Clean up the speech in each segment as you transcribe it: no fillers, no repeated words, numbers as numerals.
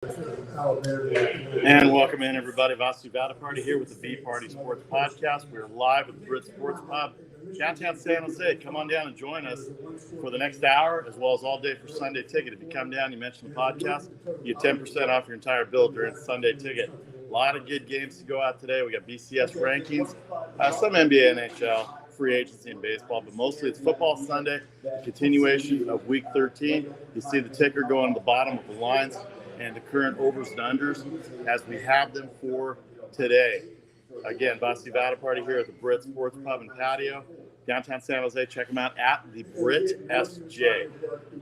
And welcome in, everybody. Vasu Party here with the VPartySports podcast. We're live at the Brit Sports Pub, downtown San Jose. Come on down and join us for the next hour, as well as all day for Sunday Ticket. If you come down, you mention the podcast, you get 10% off your entire bill during Sunday Ticket. A lot of good games to go out today. We got BCS Rankings, some NBA, NHL, free agency and baseball, but mostly it's football Sunday, a continuation of Week 13. You see the ticker going to the bottom of the lines and the current overs and unders as we have them for today. Again, Vasu Party here at the Brit Sports Pub and Patio, downtown San Jose. Check them out at the Brit SJ.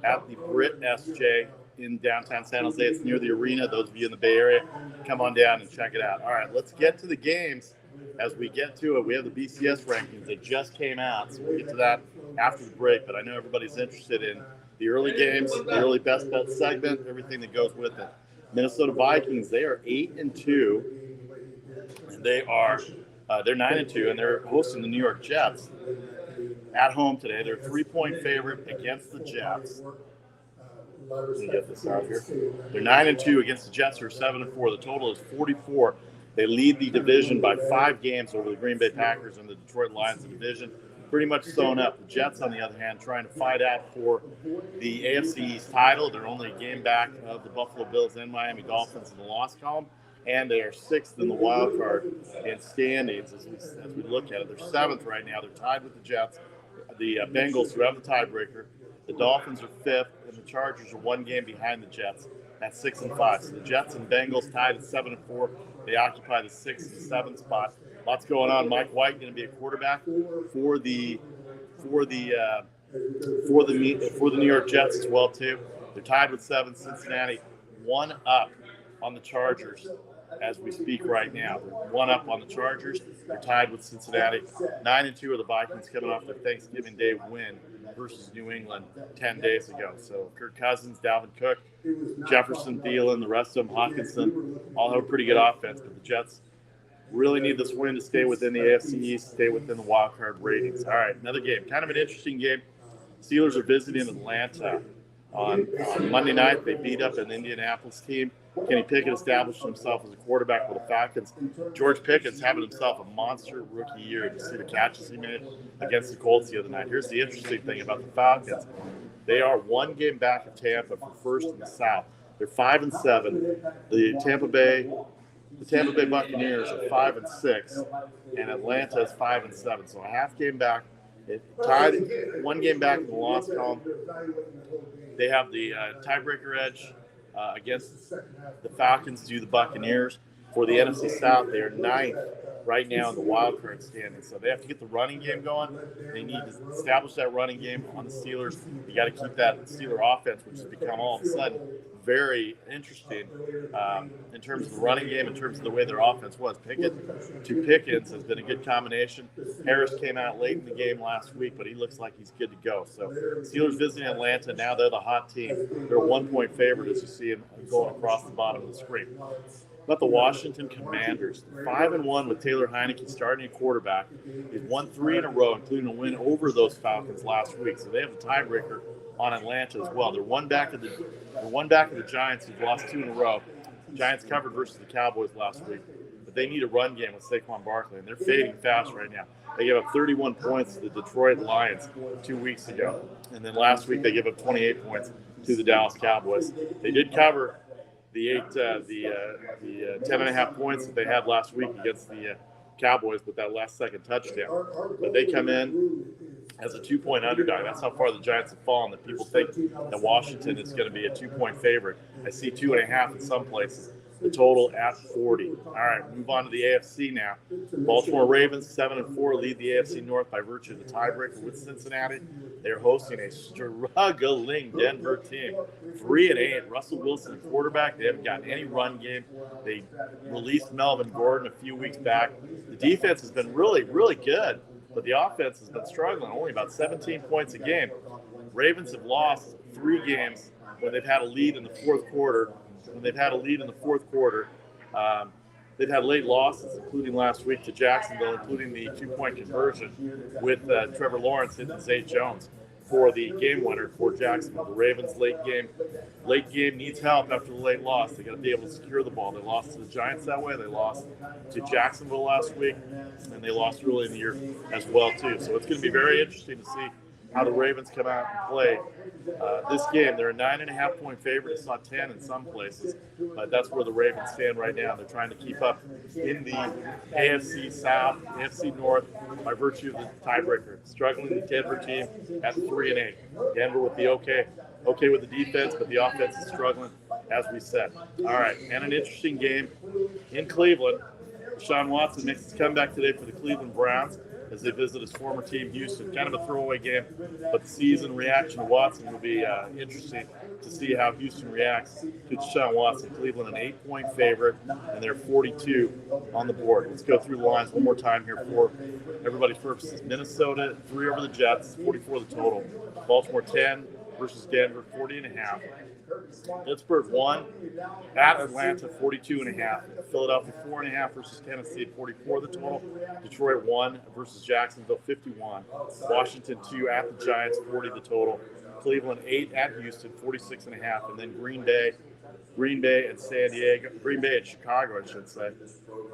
At the Brit SJ in downtown San Jose. It's near the arena. Those of you in the Bay Area, come on down and check it out. All right, let's get to the games. As we get to it, we have the BCS rankings. They just came out, so we'll get to that after the break. But I know everybody's interested in the early games, the early best bet segment, everything that goes with it. Minnesota Vikings, they are 8-2, and they're 9-2, and they're hosting the New York Jets at home today. They're a 3-point favorite against the Jets. Let me get this out here. They're 9-2 against the Jets, who are 7-4. The total is 44. They lead the division by 5 games over the Green Bay Packers and the Detroit Lions in the division. Pretty much sewn up. The Jets, on the other hand, trying to fight out for the AFC East title. They're only a game back of the Buffalo Bills and Miami Dolphins in the loss column, and they are 6th in the wild card in standings as we look at it. They're 7th right now. They're tied with the Jets. The Bengals, who have the tiebreaker. The Dolphins are 5th, and the Chargers are 1 game behind the Jets at 6-5. So the Jets and Bengals tied at 7-4. They occupy the 6th and 7th spot. Lots going on. Mike White going to be a quarterback for the New York Jets as well too. They're tied with 7. Cincinnati 1 up on the Chargers as we speak right now. They're 1 up on the Chargers. They're tied with Cincinnati. 9-2 are the Vikings coming off their Thanksgiving Day win versus New England 10 days ago. So Kirk Cousins, Dalvin Cook, Jefferson, Thielen, the rest of them, Hawkinson, all have a pretty good offense, but the Jets really need this win to stay within the AFC East, stay within the wild card ratings. All right, another game. Kind of an interesting game. Steelers are visiting Atlanta on Monday night. They beat up an Indianapolis team. Kenny Pickett established himself as a quarterback with the Falcons. George Pickens having himself a monster rookie year. You see the catches he made against the Colts the other night. Here's the interesting thing about the Falcons. They are 1 game back of Tampa for first in the South. They're 5-7. The Tampa Bay Buccaneers are 5-6, and Atlanta is 5-7. So a half game back. It tied 1 game back in the loss column. They have the tiebreaker edge against the Falcons to the Buccaneers. For the NFC South, they are 9th right now in the wild card standing. So they have to get the running game going. They need to establish that running game on the Steelers. You got to keep that Steeler offense, which has become all of a sudden very interesting in terms of the running game, in terms of the way their offense was. Pickett to Pickens has been a good combination. Harris came out late in the game last week, but he looks like he's good to go. So Steelers visiting Atlanta. Now they're the hot team. They're a 1-point favorite, as you see them going across the bottom of the screen. But the Washington Commanders, 5-1 with Taylor Heineke starting a quarterback. He's won 3 in a row, including a win over those Falcons last week. So they have the tiebreaker on Atlanta as well. They're one back of the Giants, who've lost 2 in a row. Giants covered versus the Cowboys last week, but they need a run game with Saquon Barkley, and they're fading fast right now. They gave up 31 points to the Detroit Lions 2 weeks ago, and then last week they gave up 28 points to the Dallas Cowboys. They did cover the 10.5 points that they had last week against the Cowboys with that last-second touchdown, but they come in as a 2-point underdog. That's how far the Giants have fallen, that people think that Washington is going to be a 2-point favorite. I see 2.5 in some places. The total at 40. All right, move on to the AFC now. Baltimore Ravens, 7-4, lead the AFC North by virtue of the tiebreaker with Cincinnati. They're hosting a struggling Denver team. 3-8. Russell Wilson, the quarterback. They haven't gotten any run game. They released Melvin Gordon a few weeks back. The defense has been really, really good, but the offense has been struggling, only about 17 points a game. Ravens have lost 3 games when they've had a lead in the fourth quarter. They've had late losses, including last week to Jacksonville, including the 2-point conversion with Trevor Lawrence hitting Zay Jones. for the game winner for Jacksonville. The Ravens late game needs help after the late loss. They got to be able to secure the ball. They lost to the Giants that way. They lost to Jacksonville last week, and they lost early in the year as well too. So it's going to be very interesting to see how the Ravens come out and play this game. They're a 9.5-point favorite. It's not 10 in some places, but that's where the Ravens stand right now. They're trying to keep up in the AFC South, AFC North by virtue of the tiebreaker. Struggling the Denver team at 3-8. Denver with the okay with the defense, but the offense is struggling, as we said. All right, and an interesting game in Cleveland. Deshaun Watson makes his comeback today for the Cleveland Browns as they visit his former team, Houston. Kind of a throwaway game, but the season reaction to Watson will be interesting to see how Houston reacts to Deshaun Watson. Cleveland, an 8-point favorite, and they're 42 on the board. Let's go through the lines one more time here for everybody's purposes. Minnesota, 3 over the Jets, 44 the total. Baltimore, 10 versus Denver, 40.5. Pittsburgh 1 at Atlanta, 42.5. Philadelphia 4.5 versus Tennessee at 44 the total. Detroit 1 versus Jacksonville, 51. Washington 2 at the Giants, 40 the total. Cleveland 8 at Houston, 46.5. And then Green Bay and Chicago, I should say,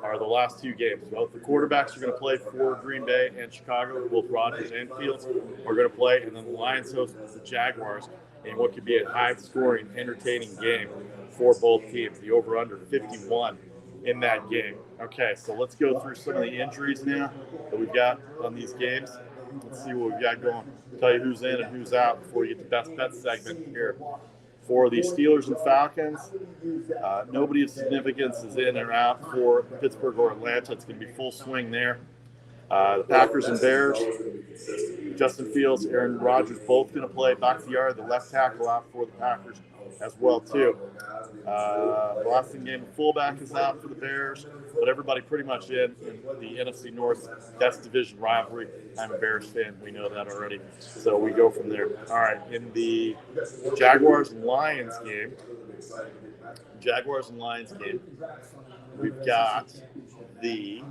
are the last 2 games. Both the quarterbacks are going to play for Green Bay and Chicago. Both Rodgers and Fields are going to play. And then the Lions host the Jaguars in what could be a high-scoring, entertaining game for both teams. The over-under 51 in that game. Okay, so let's go through some of the injuries now that we've got on these games. Let's see what we've got going. Tell you who's in and who's out before we get to best bet segment here. For the Steelers and Falcons, nobody of significance is in or out for Pittsburgh or Atlanta. It's going to be full swing there. The Packers and Bears, Justin Fields, Aaron Rodgers, both going to play. Bakhtiari, the left tackle, out for the Packers as well too. Boston game, fullback is out for the Bears, but everybody pretty much in the NFC North. That's division rivalry. I'm a Bears fan. We know that already. So we go from there. All right, in the Jaguars and Lions game, we've got the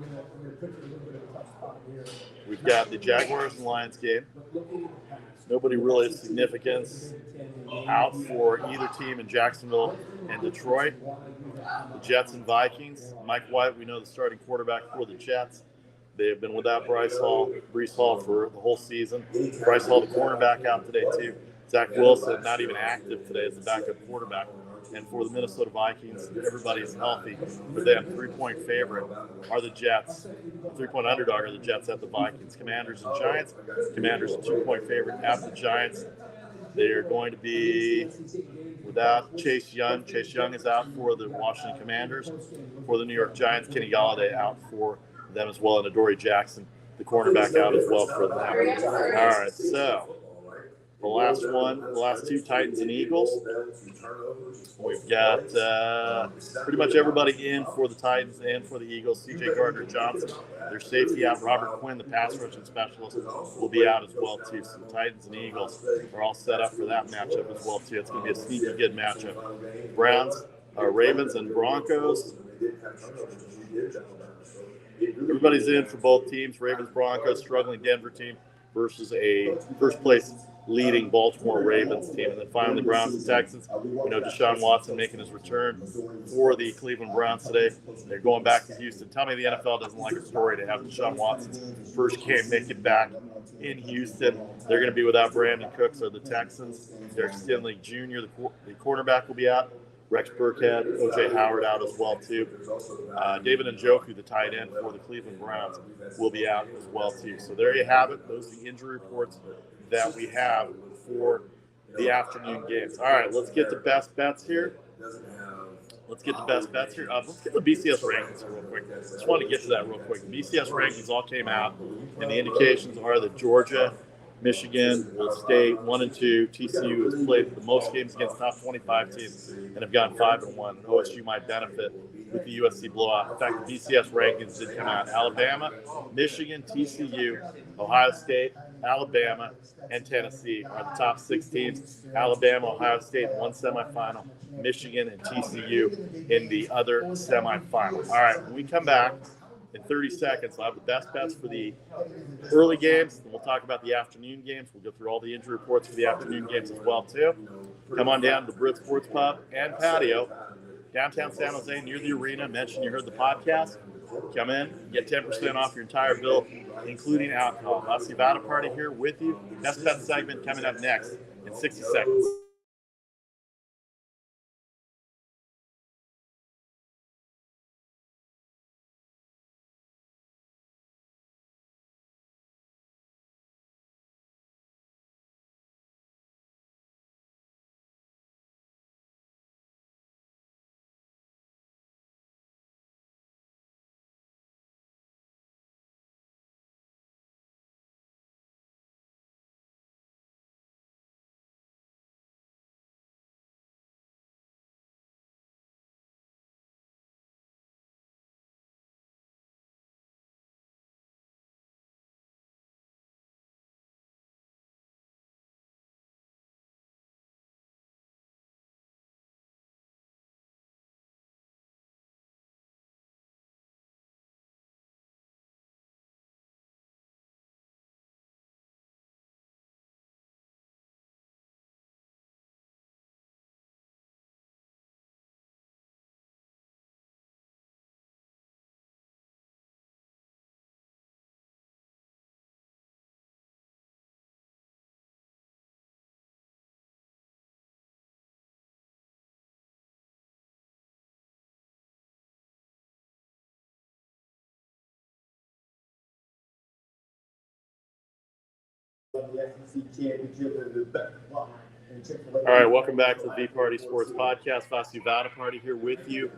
Jaguars and Lions game. Nobody really of significance out for either team in Jacksonville and Detroit. The Jets and Vikings. Mike White, we know the starting quarterback for the Jets. They have been without Breece Hall for the whole season. Breece Hall, the cornerback, out today too. Zach Wilson, not even active today as the backup quarterback. And for the Minnesota Vikings, everybody's healthy. For them, 3-point favorite are the Jets. 3-point underdog are the Jets at the Vikings. Commanders and Giants. Commanders, a 2-point favorite at the Giants. They are going to be without Chase Young. Chase Young is out for the Washington Commanders. For the New York Giants, Kenny Galladay out for them as well. And Adoree Jackson, the cornerback, out as well for them. All right, so the last 2, Titans and Eagles. We've got pretty much everybody in for the Titans and for the Eagles. C.J. Gardner-Johnson, their safety, out. Robert Quinn, the pass rushing specialist, will be out as well too. So the Titans and Eagles are all set up for that matchup as well too. It's going to be a sneaky good matchup. Ravens and Broncos. Everybody's in for both teams. Ravens, Broncos, struggling Denver team versus a first place leading Baltimore Ravens team. And then finally, Browns and Texans. We know Deshaun Watson making his return for the Cleveland Browns today. They're going back to Houston. Tell me the NFL doesn't like a story to have Deshaun Watson's first game make it back in Houston. They're going to be without Brandon Cooks or the Texans. Derek Stingley Jr., the quarterback, will be out. Rex Burkhead, O.J. Howard out as well too. David Njoku, the tight end for the Cleveland Browns, will be out as well too. So there you have it. Those are the injury reports that we have for the afternoon games. All right, let's get the best bets here. Let's get the BCS rankings real quick. Just want to get to that real quick. The BCS rankings all came out, and the indications are that Georgia, Michigan will stay 1 and 2. TCU has played the most games against top 25 teams and have gotten 5-1. And OSU might benefit with the USC blowout. In fact, the BCS rankings did come out. Alabama, Michigan, TCU, Ohio State, Alabama, and Tennessee are the top 6 teams. Alabama, Ohio State in one semifinal. Michigan and TCU in the other semifinal. All right, when we come back, in 30 seconds, I'll have the best bets for the early games. Then we'll talk about the afternoon games. We'll go through all the injury reports for the afternoon games as well, too. Come on down to the Brit Sports Pub and Patio, downtown San Jose, near the arena. Mention you heard the podcast. Come in, get 10% off your entire bill, including alcohol. Vassy Vada Party here with you. Best bet segment coming up next in 60 seconds. All right, welcome back to the VPartySports podcast. Vassy Vada Party here with you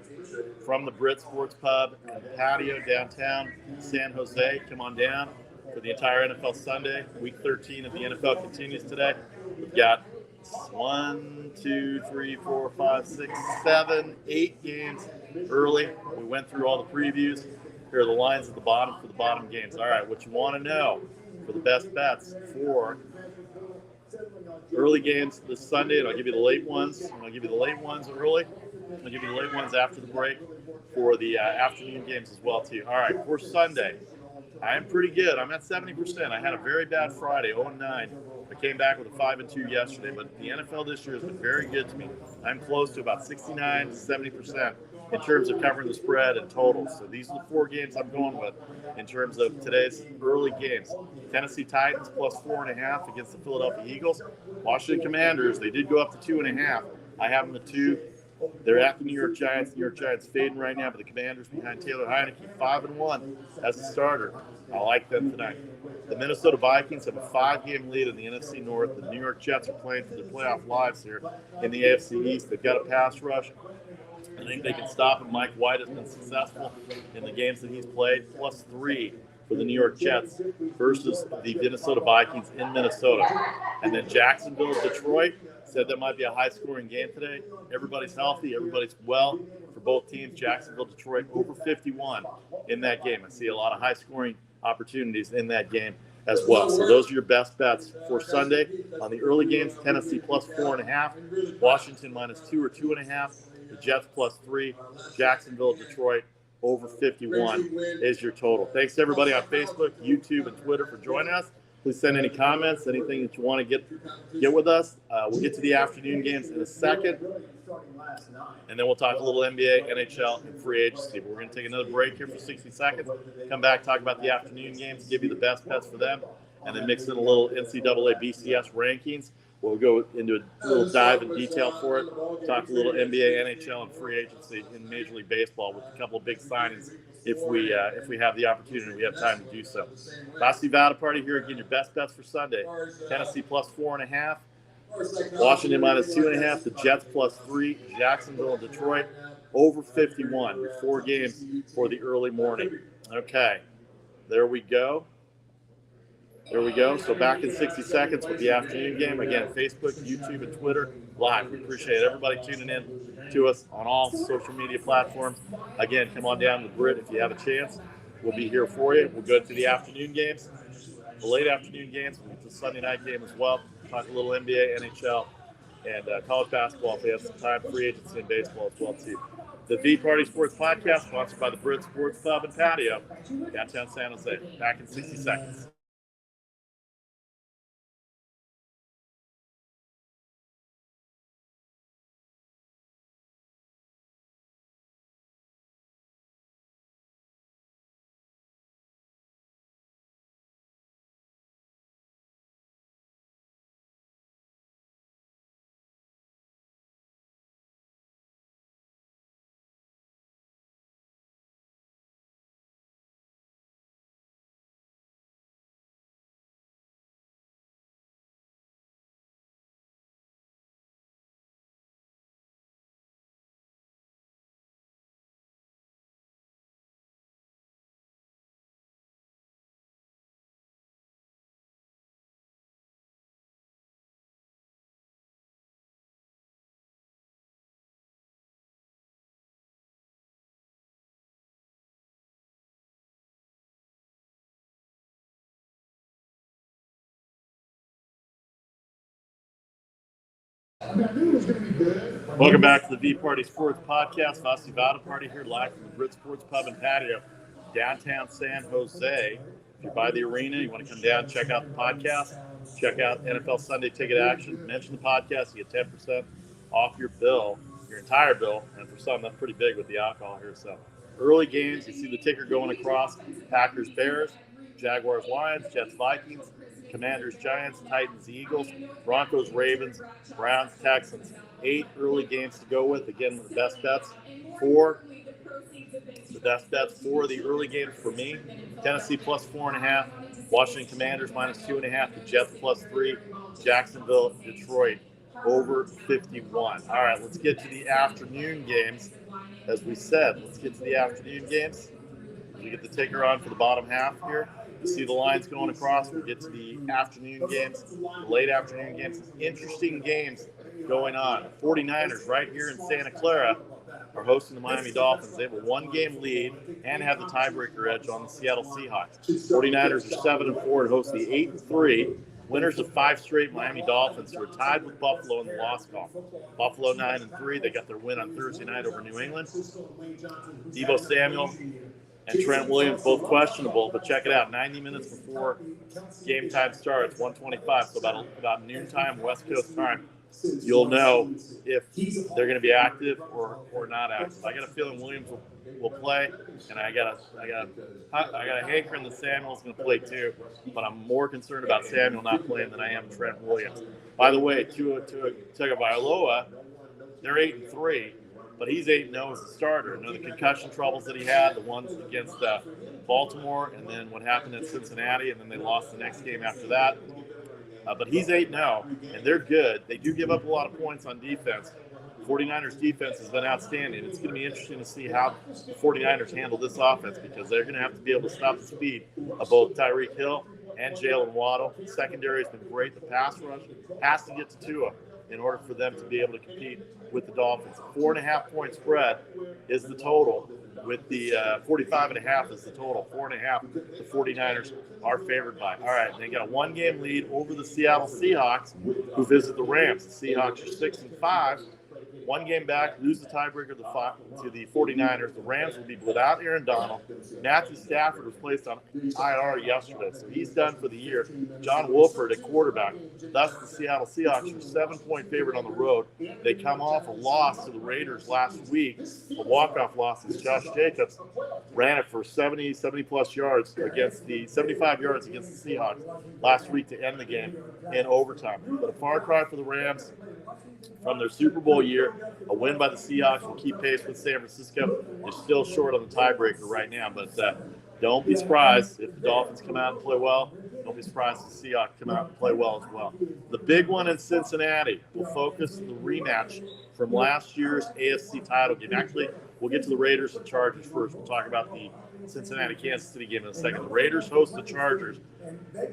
from the Brit Sports Pub and Patio downtown San Jose. Come on down for the entire NFL Sunday. Week 13 of the NFL continues today. We've got 1, 2, 3, 4, 5, 6, 7, 8 games early. We went through all the previews. Here are the lines at the bottom for the bottom games. All right, what you want to know for the best bets for early games this Sunday, and I'll give you the late ones. And I'll give you the late ones early. I'll give you the late ones after the break for the afternoon games as well, too. All right, for Sunday, I am pretty good. I'm at 70%. I had a very bad Friday, 0-9. I came back with a 5-2 yesterday, but the NFL this year has been very good to me. I'm close to about 69 to 70% in terms of covering the spread and totals. So these are the 4 games I'm going with in terms of today's early games. Tennessee Titans plus 4.5 against the Philadelphia Eagles. Washington Commanders, they did go up to 2.5. I have them at 2. They're at the New York Giants. The New York Giants fading right now, but the Commanders behind Taylor Heineke, 5-1 as a starter. I like them tonight. The Minnesota Vikings have a 5-game lead in the NFC North. The New York Jets are playing for their playoff lives here in the AFC East. They've got a pass rush. I think they can stop him. Mike White has been successful in the games that he's played. +3 for the New York Jets versus the Minnesota Vikings in Minnesota. And then Jacksonville, Detroit, said that might be a high-scoring game today. Everybody's healthy. Everybody's well for both teams. Jacksonville, Detroit, over 51 in that game. I see a lot of high-scoring opportunities in that game as well. So those are your best bets for Sunday. On the early games, Tennessee plus 4.5. Washington -2 or 2.5. The Jets +3. Jacksonville, Detroit, over 51 is your total. Thanks to everybody on Facebook, YouTube, and Twitter for joining us. Please send any comments, anything that you want to get with us. We'll get to the afternoon games in a second. And then we'll talk a little NBA, NHL, and free agency. But we're going to take another break here for 60 seconds. Come back, talk about the afternoon games, give you the best bets for them, and then mix in a little NCAA BCS rankings. We'll go into a little dive in detail for it, talk a little NBA, NHL, and free agency in Major League Baseball with a couple of big signings if we have the opportunity, we have time to do so. Vassy Vada Party here again, your best bets for Sunday. Tennessee plus 4.5. Washington -2.5. The Jets +3. Jacksonville and Detroit over 51. Your 4 games for the early morning. Okay, there we go. There we go. So back in 60 seconds with the afternoon game. Again, Facebook, YouTube, and Twitter live. We appreciate everybody tuning in to us on all social media platforms. Again, come on down to the Brit if you have a chance. We'll be here for you. We'll go to the afternoon games, the late afternoon games. We'll get to the Sunday night game as well. Talk a little NBA, NHL, and college basketball if we have some time. Free agency and baseball as well, too. The VPartySports podcast, sponsored by the Brit Sports Pub and Patio, downtown San Jose. Back in 60 seconds. Welcome back to the VPartySports podcast. Vasi Vada Party here live from the Brit Sports Pub and Patio, downtown San Jose. If you're by the arena, you want to come down, check out the podcast, check out NFL Sunday Ticket Action, mention the podcast, you get 10% off your bill, your entire bill, and for some, that's pretty big with the alcohol here. So early games, you see the ticker going across: Packers, Bears, Jaguars, Lions, Jets, Vikings, Commanders, Giants, Titans, Eagles, Broncos, Ravens, Browns, Texans. 8 early games to go with. Again, the best bets for the early games for me: Tennessee plus 4.5, Washington Commanders minus 2.5, the Jets plus 3, Jacksonville, Detroit over 51. All right, let's get to the afternoon games. As we said, let's get to the afternoon games. We get the ticker on for the bottom half here. You see the lines going across. We get to the afternoon games, the late afternoon games. Interesting games going on. 49ers right here in Santa Clara are hosting the Miami Dolphins. They have a 1-game lead and have the tiebreaker edge on the Seattle Seahawks. 49ers are 7-4 and host the 8-3 winners of 5 straight Miami Dolphins, who are tied with Buffalo in the loss column. Buffalo 9-3. They got their win on Thursday night over New England. Deebo Samuel and Trent Williams both questionable, but check it out. 90 minutes before game time starts, 1:25, so about noontime West Coast time, you'll know if they're going to be active or not active. I got a feeling Williams will play, and I got a hankering that Samuel's going to play too, but I'm more concerned about Samuel not playing than I am Trent Williams. By the way, Tua Tagovailoa, they're 8-3. But he's 8-0 as a starter. The concussion troubles that he had, the ones against Baltimore, and then what happened at Cincinnati, and then they lost the next game after that. But he's 8-0, and they're good. They do give up a lot of points on defense. 49ers defense has been outstanding. It's going to be interesting to see how the 49ers handle this offense, because they're going to have to be able to stop the speed of both Tyreek Hill and Jalen Waddle. The secondary has been great. The pass rush has to get to Tua in order for them to be able to compete with the Dolphins. 4.5-point spread is the total, with the 45.5 is the total. 4.5 the 49ers are favored by. All right, they got a 1-game lead over the Seattle Seahawks, who visit the Rams. The Seahawks are 6-5. 1 game back, lose the tiebreaker to the 49ers. The Rams will be without Aaron Donald. Matthew Stafford was placed on IR yesterday, so he's done for the year. John Wolford at quarterback. Thus, the Seattle Seahawks are 7-point favorite on the road. They come off a loss to the Raiders last week, a walk-off loss as Josh Jacobs ran it for 70-plus yards against the 75 yards against the Seahawks last week to end the game in overtime. But a far cry for the Rams from their Super Bowl year. A win by the Seahawks will keep pace with San Francisco. They're still short on the tiebreaker right now, but don't be surprised if the Dolphins come out and play well. Don't be surprised if the Seahawks come out and play well as well. The big one in Cincinnati will focus on the rematch from last year's AFC title game. Actually, we'll get to the Raiders and Chargers first. We'll talk about the Cincinnati-Kansas City game in a second. The Raiders host the Chargers.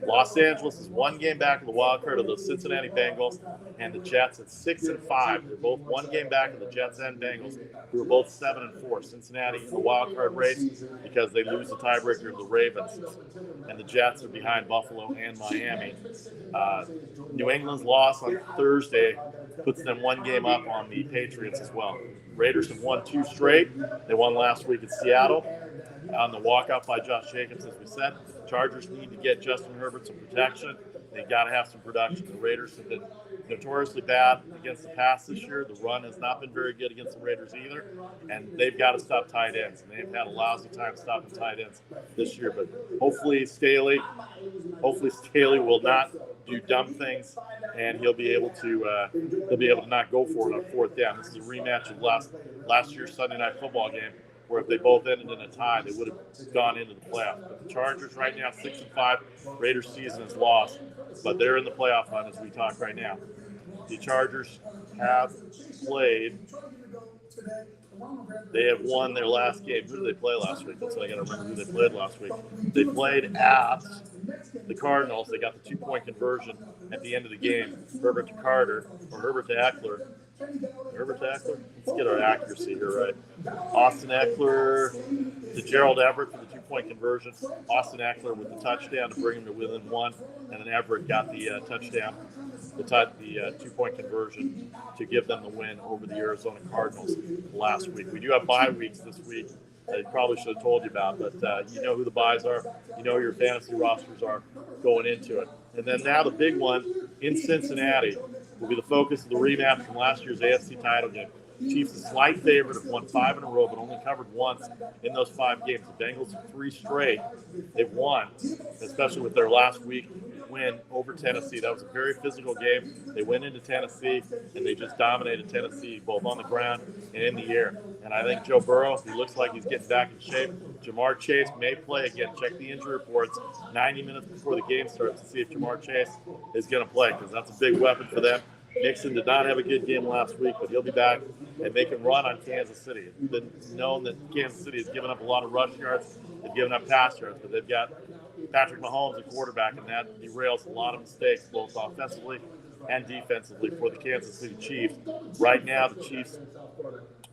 Los Angeles is 1 game back of the wild card of the Cincinnati Bengals, and the Jets at 6-5. They're both 1 game back of the Jets and Bengals, who are both 7-4. Cincinnati in the wild card race because they lose the tiebreaker of the Ravens, and the Jets are behind Buffalo and Miami. New England's loss on Thursday puts them one game up on the Patriots as well. Raiders have won 2 straight. They won last week at Seattle on the walk-off by Josh Jacobs, as we said. Chargers need to get Justin Herbert some protection. They've got to have some production. The Raiders have been notoriously bad against the pass this year. The run has not been very good against the Raiders either, and they've got to stop tight ends. And they've had a lousy time stopping tight ends this year. But hopefully Staley will not do dumb things, and he'll be able to not go for it on 4th down. This is a rematch of last year's Sunday night football game, where if they both ended in a tie, they would have gone into the playoffs. But the Chargers right now 6-5. Raiders season is lost, but they're in the playoff hunt as we talk right now. The Chargers have played. They have won their last game. Who did they play last week? That's what I got to remember who they played last week. They played at the Cardinals. They got the 2-point conversion at the end of the game. Herbert to Carter, or Herbert to Eckler. Herbert to Eckler? Let's get our accuracy here right. Austin Eckler to Gerald Everett for the 2-point conversion. Austin Eckler with the touchdown to bring him to within 1, and then Everett got the touchdown, the 2-point conversion to give them the win over the Arizona Cardinals last week. We do have bye weeks this week. I probably should have told you about, but you know who the buys are. You know who your fantasy rosters are going into it. And then now the big one in Cincinnati will be the focus of the rematch from last year's AFC title game. Chiefs a slight favorite, have won 5 in a row, but only covered once in those 5 games. The Bengals have 3 straight. They've won, especially with their last week win over Tennessee. That was a very physical game. They went into Tennessee, and they just dominated Tennessee, both on the ground and in the air. And I think Joe Burrow, he looks like he's getting back in shape. Jamar Chase may play again. Check the injury reports 90 minutes before the game starts to see if Jamar Chase is going to play, because that's a big weapon for them. Nixon did not have a good game last week, but he'll be back, and they can run on Kansas City. It's been known that Kansas City has given up a lot of rush yards. They've given up pass yards, but they've got Patrick Mahomes at quarterback, and that derails a lot of mistakes, both offensively and defensively, for the Kansas City Chiefs. Right now, the Chiefs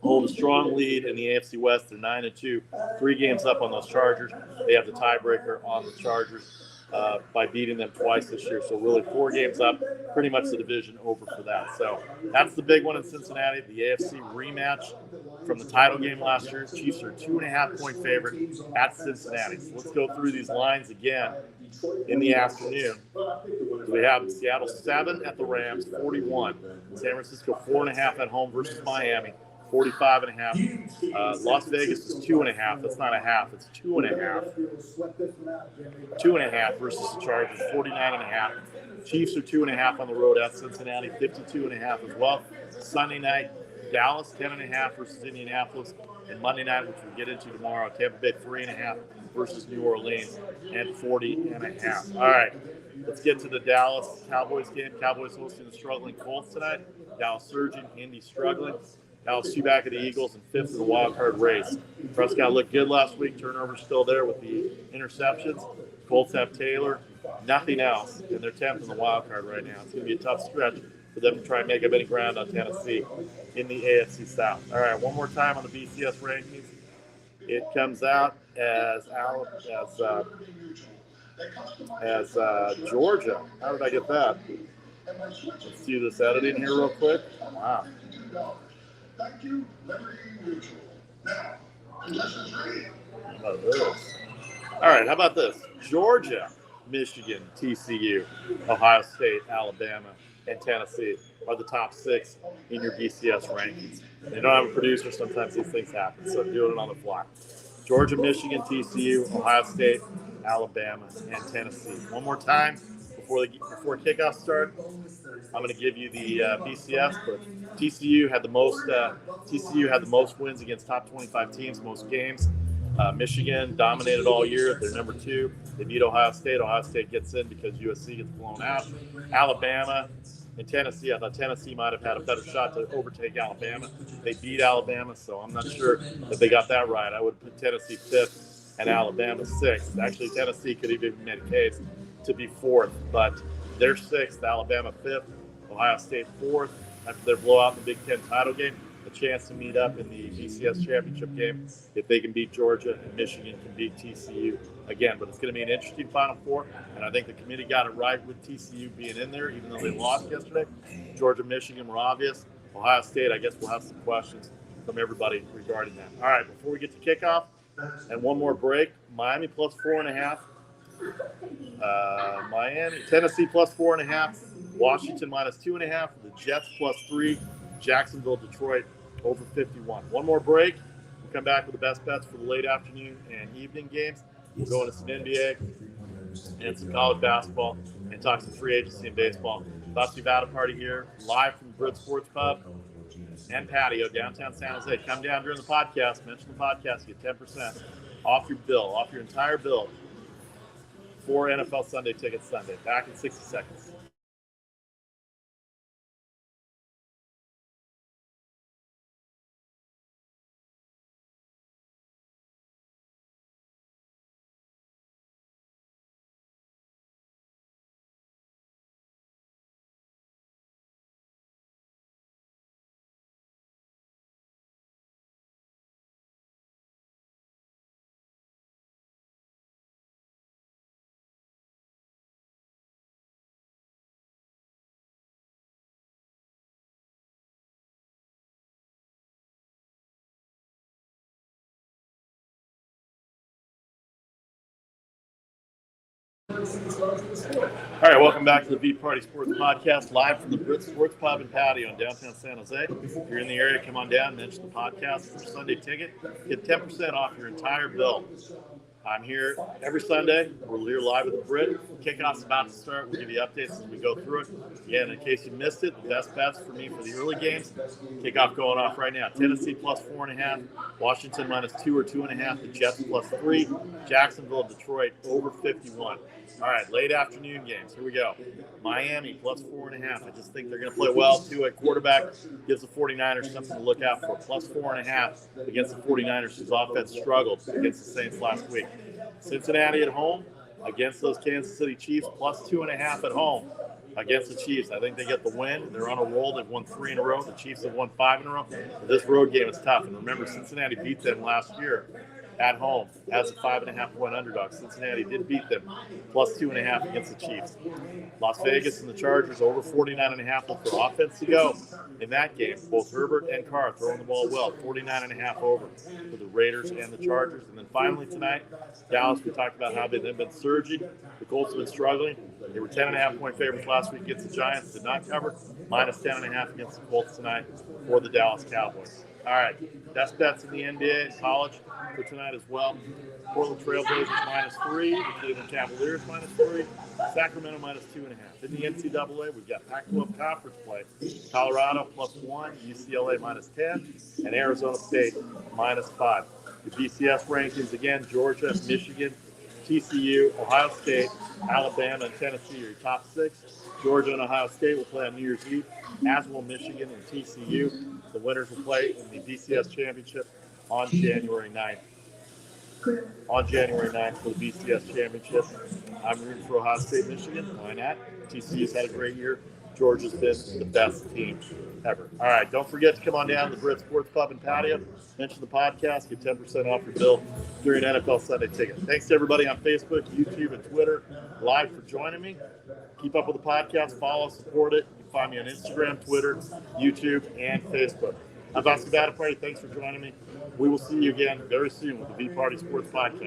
hold a strong lead in the AFC West. They're 9-2, 3 games up on those Chargers. They have the tiebreaker on the Chargers by beating them twice this year. So really 4 games up, pretty much the division over for that. So that's the big one in Cincinnati, the AFC rematch from the title game last year. Chiefs are 2.5-point favorite at Cincinnati. So let's go through these lines again in the afternoon. We have Seattle 7 at the Rams, 41. San Francisco 4.5 at home versus Miami, 45.5. Las Vegas is 2.5. That's not a half. It's 2.5. 2.5 versus the Chargers, 49.5. Chiefs are 2.5 on the road at Cincinnati, 52.5 as well. Sunday night, Dallas 10.5 versus Indianapolis, and Monday night, which we'll get into tomorrow, Tampa Bay 3.5 versus New Orleans, and 40.5. All right, let's get to the Dallas Cowboys game. Cowboys hosting the struggling Colts tonight. Dallas surging, Indy struggling. Dallas 2 back of the Eagles and 5th in the wild card race. Prescott looked good last week. Turnovers still there with the interceptions. Colts have Taylor, nothing else, and they're 10th in the wild card right now. It's going to be a tough stretch for them to try and make up any ground on Tennessee in the AFC South. All right, one more time on the BCS rankings. It comes out as Georgia. How did I get that? Let's do this editing here real quick. Wow. Thank you. How about this? All right, how about this? Georgia, Michigan, TCU, Ohio State, Alabama, and Tennessee are the top 6 in your BCS rankings. You don't have a producer, sometimes these things happen, so I'm doing it on the fly. Georgia, Michigan, TCU, Ohio State, Alabama, and Tennessee. One more time before kickoff start, I'm going to give you the BCS, but TCU had the most wins against top 25 teams, most games. Michigan dominated all year. They're number 2. They beat Ohio State. Ohio State gets in because USC gets blown out. Alabama and Tennessee, I thought Tennessee might have had a better shot to overtake Alabama. They beat Alabama, so I'm not sure that they got that right. I would put Tennessee 5th and Alabama 6th. Actually, Tennessee could even made a case to be 4th, but they're 6th, Alabama 5th, Ohio State 4th after their blowout in the Big Ten title game. a chance to meet up in the BCS Championship game if they can beat Georgia and Michigan can beat TCU again. But it's going to be an interesting Final Four, and I think the committee got it right with TCU being in there, even though they lost yesterday. Georgia, Michigan were obvious. Ohio State, I guess we'll have some questions from everybody regarding that. All right, before we get to kickoff and one more break, Miami plus 4.5. Tennessee plus 4.5. Washington minus 2.5. The Jets plus 3. Jacksonville, Detroit over 51. One more break. We'll come back with the best bets for the late afternoon and evening games. We'll go into some NBA and some college basketball and talk some free agency and baseball. Busty Vada Party here, live from the Brit Sports Pub and Patio, downtown San Jose. Come down during the podcast, mention the podcast, get 10% off your bill, off your entire bill for NFL Sunday Ticket Sunday. Back in 60 seconds. All right, welcome back to the VPartySports podcast, live from the Brit Sports Pub and Patio in downtown San Jose. If you're in the area, come on down, mention the podcast for Sunday Ticket. Get 10% off your entire bill. I'm here every Sunday. We're here live with the Brit. Kickoff's about to start. We'll give you updates as we go through it. Again, in case you missed it, the best bets for me for the early games. Kickoff going off right now. Tennessee plus 4.5. Washington minus 2 or 2.5. The Jets plus 3. Jacksonville, Detroit over 51. All right, late afternoon games. Here we go. Miami plus 4.5. I just think they're going to play well. Two at quarterback gives the 49ers something to look out for. Plus 4.5 against the 49ers, whose offense struggled against the Saints last week. Cincinnati at home against those Kansas City Chiefs. Plus 2.5 at home against the Chiefs. I think they get the win. They're on a roll. They've won 3 in a row. The Chiefs have won 5 in a row. This road game is tough. And remember, Cincinnati beat them last year at home as a 5.5-point underdog. Cincinnati did beat them, plus 2.5 against the Chiefs. Las Vegas and the Chargers over 49.5 for offense to go in that game. Both Herbert and Carr throwing the ball well, 49.5 over for the Raiders and the Chargers. And then finally tonight, Dallas, we talked about how they've been surging. The Colts have been struggling. They were 10.5-point favorites last week against the Giants, did not cover. Minus 10.5 against the Colts tonight for the Dallas Cowboys. All right, best bets in the NBA and college for tonight as well. Portland Trailblazers minus 3, the Cleveland Cavaliers minus 3, Sacramento minus 2.5. In the NCAA, we've got Pac-12 conference play. Colorado plus 1, UCLA minus 10, and Arizona State minus 5. The BCS rankings again: Georgia, Michigan, TCU, Ohio State, Alabama, and Tennessee are your top 6. Georgia and Ohio State will play on New Year's Eve, as will Michigan and TCU. The winners will play in the BCS Championship on January 9th. On January 9th for the BCS Championship. I'm rooting for Ohio State, Michigan. Why not? TCU's had a great year. Georgia's been the best team ever. All right, don't forget to come on down to the Brit Sports Pub and Patio. Mention the podcast. Get 10% off your bill during NFL Sunday Ticket. Thanks to everybody on Facebook, YouTube, and Twitter live for joining me. Keep up with the podcast. Follow, support it. You can find me on Instagram, Twitter, YouTube, and Facebook. I'm Busty Vada Party. Thanks for joining me. We will see you again very soon with the VPartySports podcast.